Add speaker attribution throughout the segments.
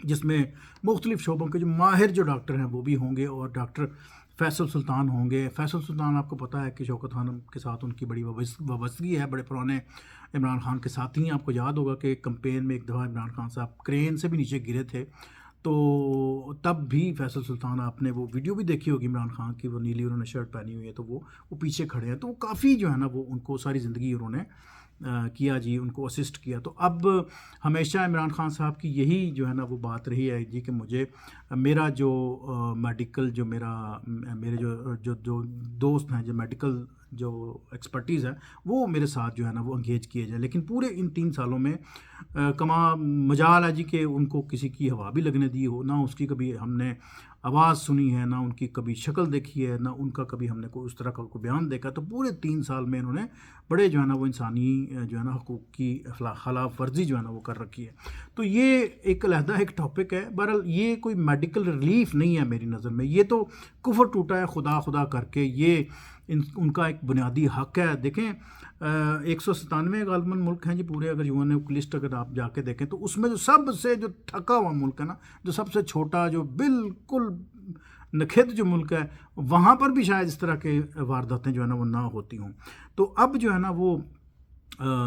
Speaker 1: جس میں مختلف شعبوں کے جو ماہر جو ڈاکٹر ہیں وہ بھی ہوں گے، اور ڈاکٹر فیصل سلطان ہوں گے۔ فیصل سلطان آپ کو پتہ ہے کہ شوکت خانم کے ساتھ ان کی بڑی وابستگی ہے، بڑے پرانے عمران خان کے ساتھی ہیں۔ آپ کو یاد ہوگا کہ کمپین میں ایک دفعہ عمران خان صاحب کرین سے بھی نیچے گرے تھے، تو تب بھی فیصل سلطان، آپ نے وہ ویڈیو بھی دیکھی ہوگی عمران خان کی، وہ نیلی انہوں نے شرٹ پہنی ہوئی ہے، تو وہ پیچھے کھڑے ہیں، تو وہ کافی جو ہے نا وہ ان کو ساری زندگی انہوں نے کیا جی، ان کو اسسٹ کیا۔ تو اب ہمیشہ عمران خان صاحب کی یہی جو ہے نا وہ بات رہی ہے جی کہ مجھے میرا جو میڈیکل جو میرے جو دوست ہیں، جو میڈیکل جو ایکسپرٹیز ہے، وہ میرے ساتھ جو ہے نا وہ انگیج کیے جائیں۔ لیکن پورے ان 3 سالوں میں کما مجال ہے جی کہ ان کو کسی کی ہوا بھی لگنے دی ہو، نہ اس کی کبھی ہم نے آواز سنی ہے، نہ ان کی کبھی شکل دیکھی ہے، نہ ان کا کبھی ہم نے کوئی اس طرح کا کوئی بیان دیکھا۔ تو پورے 3 سال میں انہوں نے بڑے جو ہے نا وہ انسانی جو ہے نا حقوق کی خلاف ورزی جو ہے نا وہ کر رکھی ہے۔ تو یہ ایک علیحدہ ایک ٹاپک ہے۔ بہرحال یہ کوئی میڈیکل ریلیف نہیں ہے میری نظر میں، یہ تو کفر ٹوٹا ہے خدا خدا کر کے، یہ ان کا ایک بنیادی حق ہے۔ دیکھیں 197 غالباً ملک ہیں جی پورے، اگر یو این او کی لسٹ اگر آپ جا کے دیکھیں تو اس میں جو سب سے جو تھکا ہوا ملک ہے نا، جو سب سے چھوٹا، جو بالکل نکھت جو ملک ہے، وہاں پر بھی شاید اس طرح کے وارداتیں جو ہے نا وہ نہ ہوتی ہوں۔ تو اب جو ہے نا وہ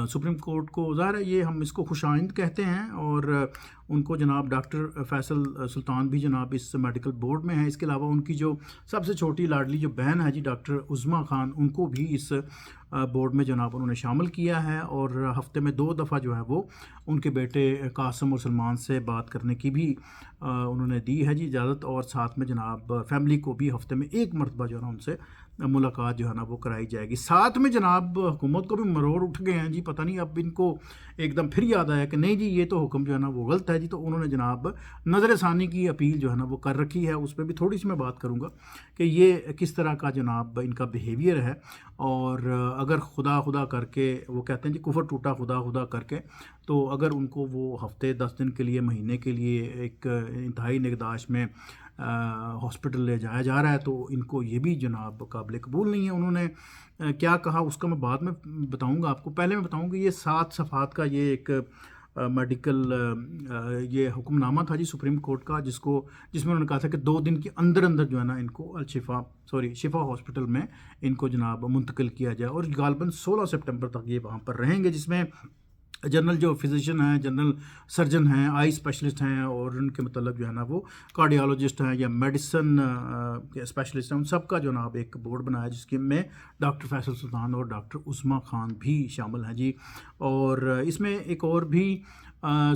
Speaker 1: سپریم کورٹ کو ظاہر ہے یہ ہم اس کو خوش آئند کہتے ہیں، اور ان کو جناب ڈاکٹر فیصل سلطان بھی جناب اس میڈیکل بورڈ میں ہیں۔ اس کے علاوہ ان کی جو سب سے چھوٹی لاڈلی جو بہن ہے جی ڈاکٹر عظمیٰ خان، ان کو بھی اس بورڈ میں جناب انہوں نے شامل کیا ہے، اور ہفتے میں 2 دفعہ جو ہے وہ ان کے بیٹے قاسم اور سلمان سے بات کرنے کی بھی انہوں نے دی ہے جی اجازت، اور ساتھ میں جناب فیملی کو بھی ہفتے میں 1 مرتبہ جو ہے نا ان سے ملاقات جو ہے نا وہ کرائی جائے گی۔ ساتھ میں جناب حکومت کو بھی مروڑ اٹھ گئے ہیں جی، پتہ نہیں اب ان کو ایک دم پھر یاد آیا کہ نہیں جی یہ تو حکم جو ہے نا وہ غلط ہے جی، تو انہوں نے جناب نظر ثانی کی اپیل جو ہے نا وہ کر رکھی ہے۔ اس پہ بھی تھوڑی سی میں بات کروں گا کہ یہ کس طرح کا جناب ان کا بیہیویئر ہے، اور اگر خدا خدا کر کے وہ کہتے ہیں جی کفر ٹوٹا خدا خدا کر کے، تو اگر ان کو وہ ہفتے 10 دن کے لیے، مہینے کے لیے ایک انتہائی نگہداشت میں ہاسپٹل لے جایا جا رہا ہے، تو ان کو یہ بھی جناب قابل قبول نہیں ہے۔ انہوں نے کیا کہا اس کا میں بعد میں بتاؤں گا آپ کو، پہلے میں بتاؤں گا یہ 7 صفحات کا یہ ایک میڈیکل یہ حکم نامہ تھا جی سپریم کورٹ کا، جس میں انہوں نے کہا تھا کہ 2 دن کے اندر جو ہے نا ان کو شفا ہاسپٹل میں ان کو جناب منتقل کیا جائے، اور غالباً 16 سپٹمبر تک یہ وہاں پر رہیں گے، جس میں جنرل جو فزیشین ہیں، جنرل سرجن ہیں، آئی اسپیشلسٹ ہیں، اور ان کے متعلق جو ہے نا وہ کارڈیالوجسٹ ہیں یا میڈیسن اسپیشلسٹ ہیں، ان سب کا جناب ایک بورڈ بنایا جس کے میں ڈاکٹر فیصل سلطان اور ڈاکٹر عظمیٰ خان بھی شامل ہیں جی۔ اور اس میں ایک اور بھی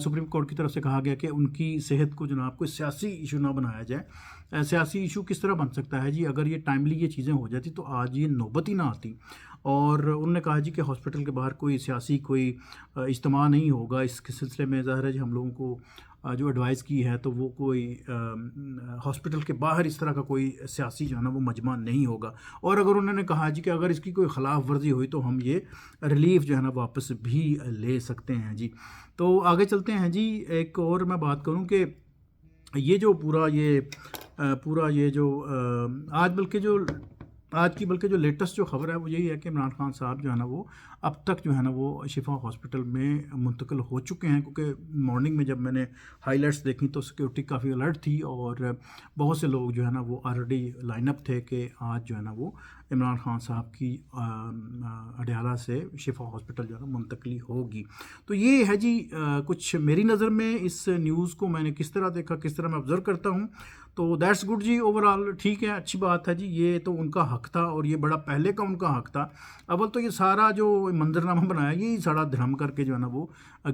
Speaker 1: سپریم کورٹ کی طرف سے کہا گیا کہ ان کی صحت کو جناب کوئی سیاسی ایشو نہ بنایا جائے۔ سیاسی ایشو کس طرح بن سکتا ہے جی؟ اگر یہ ٹائملی یہ چیزیں ہو جاتی تو آج یہ نوبت ہی نہ آتی۔ اور انہوں نے کہا جی کہ ہاسپٹل کے باہر کوئی سیاسی کوئی اجتماع نہیں ہوگا، اس کے سلسلے میں ظاہر ہے جی ہم لوگوں کو جو ایڈوائز کی ہے تو وہ کوئی ہاسپٹل کے باہر اس طرح کا کوئی سیاسی جو ہے نا وہ مجمع نہیں ہوگا۔ اور اگر انہوں نے کہا جی کہ اگر اس کی کوئی خلاف ورزی ہوئی تو ہم یہ ریلیف جو ہے نا واپس بھی لے سکتے ہیں جی۔ تو آگے چلتے ہیں جی۔ ایک اور میں بات کروں کہ یہ جو پورا یہ جو آج کی بلکہ جو لیٹسٹ جو خبر ہے وہ یہی ہے کہ عمران خان صاحب جو ہے نا وہ اب تک جو ہے نا وہ شفا ہاسپٹل میں منتقل ہو چکے ہیں، کیونکہ مارننگ میں جب میں نے ہائی لائٹس دیکھی تو سیکورٹی کافی الرٹ تھی، اور بہت سے لوگ جو ہے نا وہ آلریڈی لائن اپ تھے کہ آج جو ہے نا وہ عمران خان صاحب کی اڈیالہ سے شفا ہاسپٹل جو ہے نا منتقلی ہوگی۔ تو یہ ہے جی کچھ میری نظر میں اس نیوز کو میں نے کس طرح دیکھا، کس طرح میں آبزرو کرتا ہوں، تو دیٹس گڈ جی، اوور آل ٹھیک ہے، اچھی بات ہے جی۔ یہ تو ان کا حق تھا، اور یہ بڑا پہلے کا ان کا حق تھا۔ اول تو یہ سارا جو منظرنامہ بنایا یہ سارا دھرم کر کے جو ہے نا وہ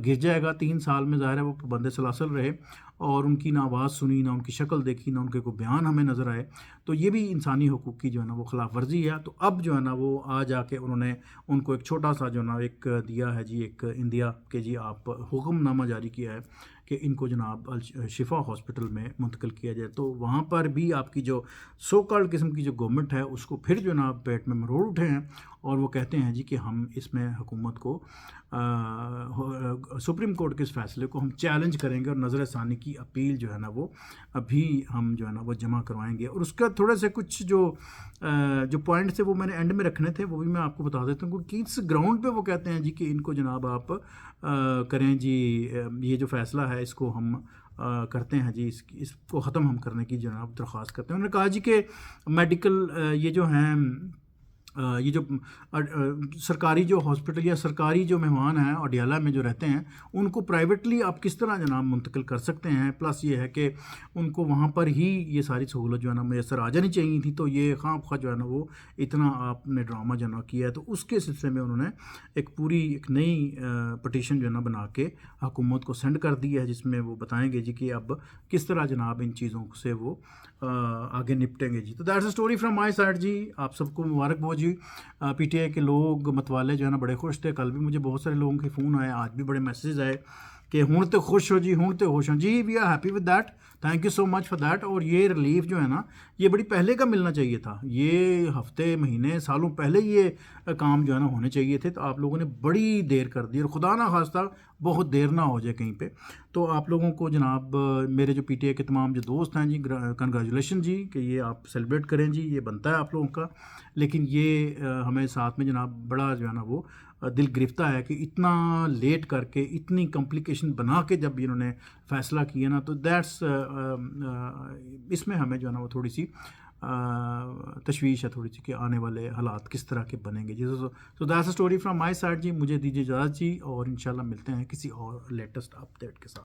Speaker 1: گر جائے گا۔ 3 سال میں ظاہر ہے وہ پابند سلاسل رہے، اور ان کی نہ آواز سنی، نہ ان کی شکل دیکھی، نہ ان کے کوئی بیان ہمیں نظر آئے، تو یہ بھی انسانی حقوق کی جو ہے نا وہ خلاف ورزی ہے۔ تو اب جو ہے نا وہ آ جا کے انہوں نے ان کو ایک چھوٹا سا جو ہے نا ایک دیا ہے جی، ایک اندیا کہ جی آپ حکم نامہ جاری کیا ہے کہ ان کو جناب شفا ہاسپٹل میں منتقل کیا جائے۔ تو وہاں پر بھی آپ کی جو سو کالڈ قسم کی جو گورنمنٹ ہے اس کو پھر جو نا پیٹ میں مروڑ اٹھے ہیں، اور وہ کہتے ہیں جی کہ ہم اس میں حکومت کو سپریم کورٹ کے اس فیصلے کو ہم چیلنج کریں گے، اور نظر ثانی کی اپیل جو ہے نا وہ ابھی ہم جو ہے نا وہ جمع کروائیں گے۔ اور اس کا تھوڑے سے کچھ جو پوائنٹس تھے وہ میں نے اینڈ میں رکھنے تھے، وہ بھی میں آپ کو بتا دیتا ہوں کہ کس گراؤنڈ پہ وہ کہتے ہیں جی کہ ان کو جناب آپ کریں جی، یہ جو فیصلہ ہے اس کو ہم کرتے ہیں جی، اس کو ختم ہم کرنے کی جناب درخواست کرتے ہیں. انہوں نے کہا جی کہ میڈیکل یہ جو ہیں یہ جو سرکاری جو ہاسپٹل یا سرکاری جو مہمان ہیں اڈیالہ میں جو رہتے ہیں ان کو پرائیویٹلی آپ کس طرح جناب منتقل کر سکتے ہیں. پلس یہ ہے کہ ان کو وہاں پر ہی یہ ساری سہولت جو ہے نا میسر آ جانی چاہیے تھی، تو یہ خواہ خواہ جو ہے نا وہ اتنا آپ نے ڈرامہ جو ہے نا کیا ہے. تو اس کے سلسلے میں انہوں نے ایک نئی پٹیشن جو ہے نا بنا کے حکومت کو سینڈ کر دی ہے، جس میں وہ بتائیں گے جی کہ اب کس طرح جناب ان چیزوں سے وہ آگے نپٹیں گے جی. تو that's a story from my side جی. آپ سب کو مبارک ہو جی. پی ٹی آئی کے لوگ متوالے جو ہے نا بڑے خوش تھے. کل بھی مجھے بہت سارے لوگوں کے فون آئے، آج بھی بڑے میسیجز آئے کہ ہوں تو خوش ہو جی، ہوں تو خوش ہوں جی. We are happy with that. Thank you so much for that. اور یہ ریلیف جو ہے نا یہ بڑی پہلے کا ملنا چاہیے تھا، یہ ہفتے مہینے سالوں پہلے یہ کام جو ہے نا ہونے چاہیے تھے. تو آپ لوگوں نے بڑی دیر کر دی، اور خدا نہ خواستہ بہت دیر نہ ہو جائے کہیں پہ. تو آپ لوگوں کو جناب میرے جو پی ٹی آئی کے تمام جو دوست ہیں جی، کنگریچولیشن جی کہ یہ آپ سیلیبریٹ کریں جی، یہ بنتا ہے آپ لوگوں کا. لیکن یہ ہمیں ساتھ میں جناب بڑا جو ہے نا وہ دل گرفتہ ہے کہ اتنا لیٹ کر کے اتنی کمپلیکیشن بنا کے جب انہوں نے فیصلہ کیا نا، تو دیٹس اس میں ہمیں جو ہے نا وہ تھوڑی سی تشویش ہے تھوڑی سی کہ آنے والے حالات کس طرح کے بنیں گے جی. So that's a story from my side جی. مجھے دیجیے اجازت جی، اور انشاءاللہ ملتے ہیں کسی اور لیٹسٹ اپ ڈیٹ کے ساتھ.